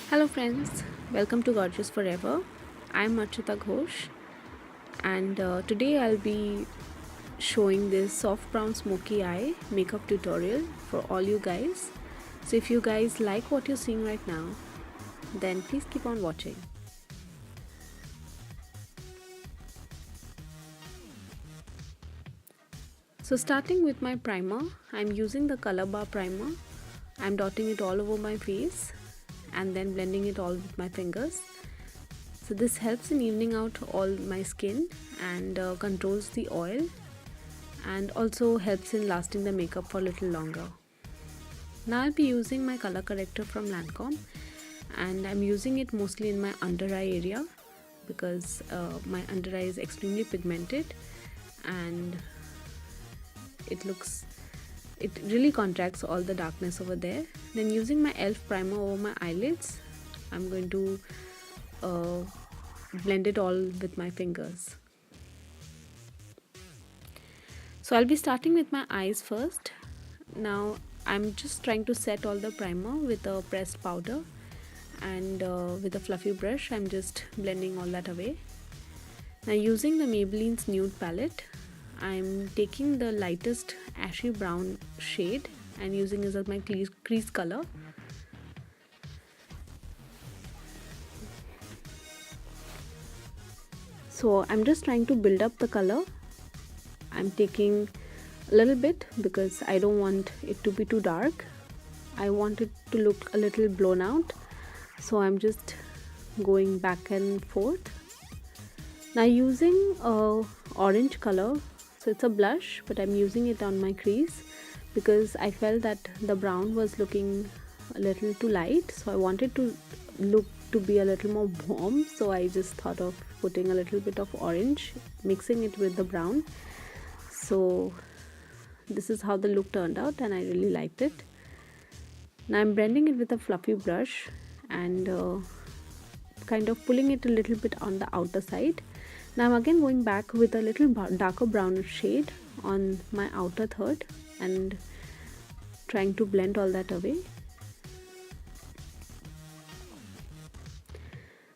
Hello friends, welcome to Gorgeous Forever. I'm Arrchita Ghosh and today I'll be showing this soft brown smoky eye makeup tutorial for all you guys. So if you guys like what you're seeing right now, then please keep on watching. So starting with my primer, I'm using the color bar primer. I'm dotting it all over my face and then blending it all with my fingers. So this helps in evening out all my skin and controls the oil and also helps in lasting the makeup for a little longer. Now I'll be using my color corrector from Lancome and I'm using it mostly in my under eye area because my under eye is extremely pigmented and it really contracts all the darkness over there. Then using my e.l.f. primer over my eyelids, I'm going to blend it all with my fingers. So I'll be starting with my eyes first. Now I'm just trying to set all the primer with a pressed powder and with a fluffy brush I'm just blending all that away. Now using the Maybelline's Nude Palette, I'm taking the lightest ashy brown shade and using it as my crease color. So I'm just trying to build up the color. I'm taking a little bit because I don't want it to be too dark. I want it to look a little blown out. So I'm just going back and forth. Now using a orange color, so it's a blush but I'm using it on my crease because I felt that the brown was looking a little too light, so I wanted to look to be a little more warm, so I just thought of putting a little bit of orange, mixing it with the brown. So this is how the look turned out and I really liked it. Now I'm blending it with a fluffy brush and kind of pulling it a little bit on the outer side. Now I'm again going back with a little darker brown shade on my outer third and trying to blend all that away.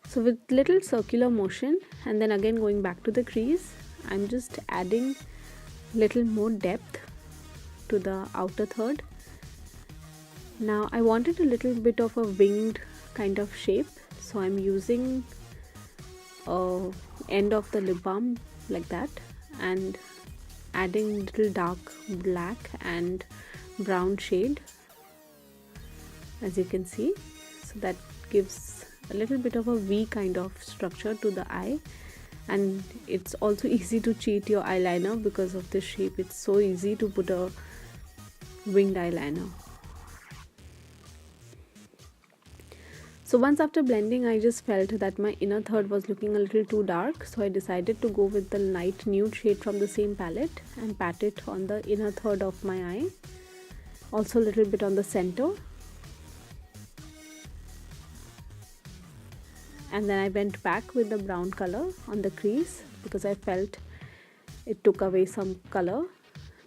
So with little circular motion and then again going back to the crease, I'm just adding little more depth to the outer third. Now I wanted a little bit of a winged kind of shape, so I'm using end of the lip balm like that and adding little dark black and brown shade, as you can see. So that gives a little bit of a V kind of structure to the eye, and it's also easy to cheat your eyeliner because of this shape. It's so easy to put a winged eyeliner. So once after blending, I just felt that my inner third was looking a little too dark, so I decided to go with the light nude shade from the same palette and pat it on the inner third of my eye, also a little bit on the center. And then I went back with the brown color on the crease because I felt it took away some color.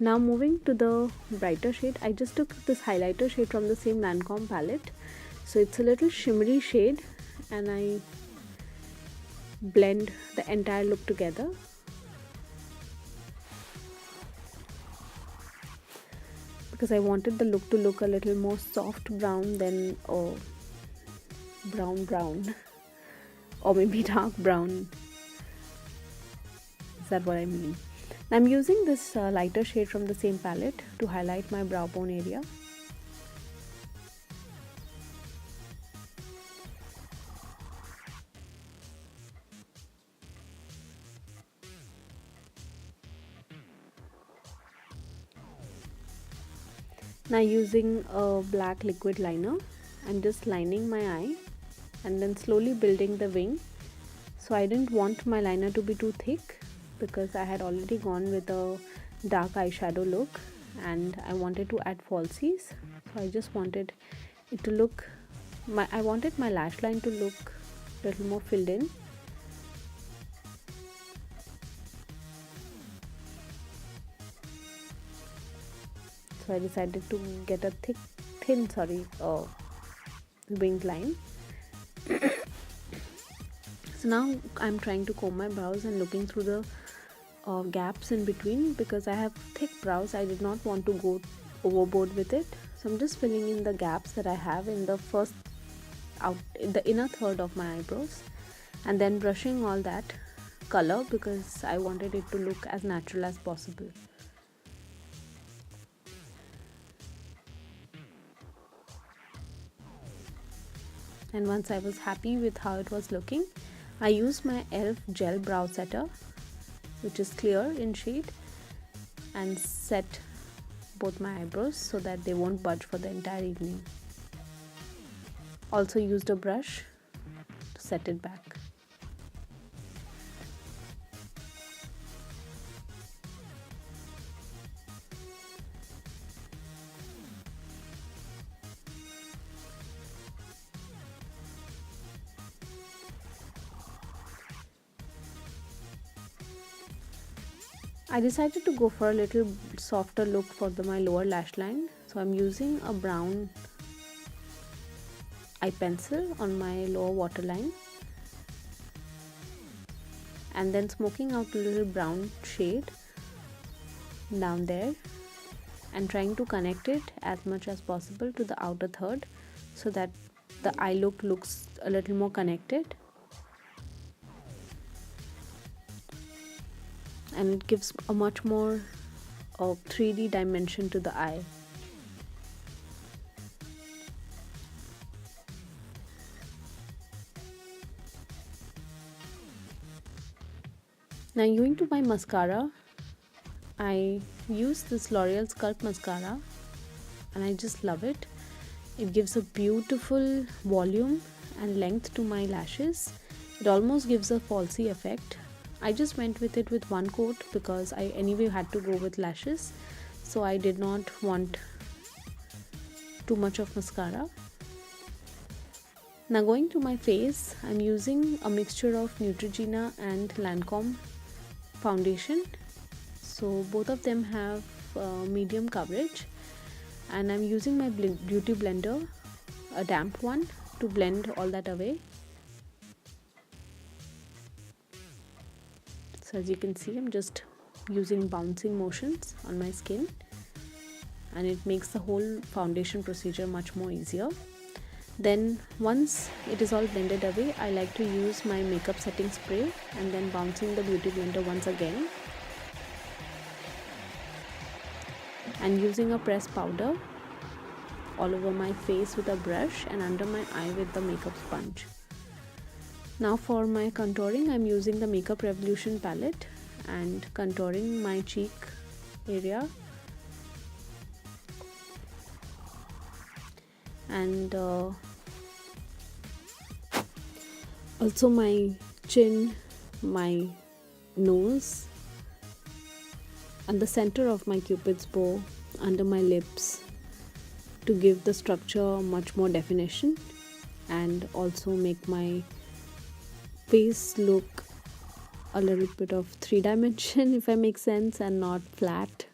Now moving to the brighter shade, I just took this highlighter shade from the same Lancome palette. So it's a little shimmery shade and I blend the entire look together. Because I wanted the look to look a little more soft brown than brown or maybe dark brown. Is that what I mean? I'm using this lighter shade from the same palette to highlight my brow bone area. Now using a black liquid liner, I'm just lining my eye and then slowly building the wing. So I didn't want my liner to be too thick because I had already gone with a dark eyeshadow look and I wanted to add falsies. So I just wanted it to look, I wanted my lash line to look a little more filled in. So I decided to get a thin winged line So now I'm trying to comb my brows and looking through the gaps in between, because I have thick brows. I did not want to go overboard with it, so I'm just filling in the gaps that I have in the in the inner third of my eyebrows, and then brushing all that color because I wanted it to look as natural as possible. And once I was happy with how it was looking, I used my e.l.f. gel brow setter, which is clear in shade, and set both my eyebrows so that they won't budge for the entire evening. Also used a brush to set it back. I decided to go for a little softer look for my lower lash line, so I'm using a brown eye pencil on my lower waterline, and then smoking out a little brown shade down there and trying to connect it as much as possible to the outer third so that the eye look looks a little more connected, and it gives a much more 3D dimension to the eye. Now going to my mascara, I use this L'Oreal Sculpt mascara and I just love it. It gives a beautiful volume and length to my lashes. It almost gives a falsy effect. I just went with it with one coat because I anyway had to go with lashes, so I did not want too much of mascara. Now going to my face, I'm using a mixture of Neutrogena and Lancome foundation. So both of them have medium coverage, and I'm using my beauty blender, a damp one, to blend all that away. So as you can see, I'm just using bouncing motions on my skin, and it makes the whole foundation procedure much more easier. Then once it is all blended away, I like to use my makeup setting spray and then bouncing the beauty blender once again, and using a pressed powder all over my face with a brush and under my eye with the makeup sponge. Now for my contouring, I'm using the Makeup Revolution palette and contouring my cheek area and also my chin, my nose, and the center of my cupid's bow under my lips to give the structure much more definition and also make my face look a little bit of 3-dimension, if I make sense, and not flat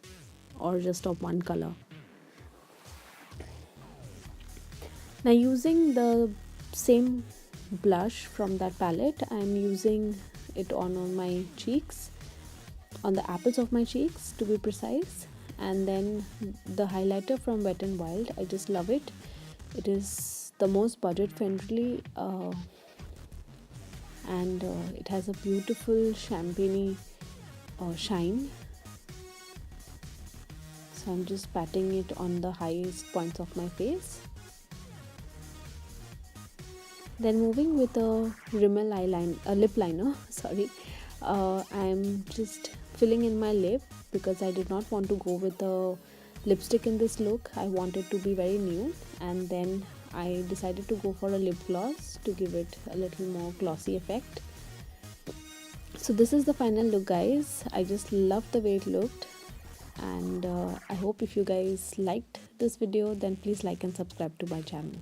or just of one color. Now using the same blush from that palette, I'm using it on my cheeks, on the apples of my cheeks to be precise, and then the highlighter from Wet n Wild. I just love it. It is the most budget friendly and it has a beautiful champagne shine. So I'm just patting it on the highest points of my face. Then moving with a Rimmel lip liner, sorry, I'm just filling in my lip because I did not want to go with a lipstick in this look. I wanted to be very nude, and then I decided to go for a lip gloss to give it a little more glossy effect. So this is the final look, guys. I just love the way it looked, and I hope if you guys liked this video, then please like and subscribe to my channel.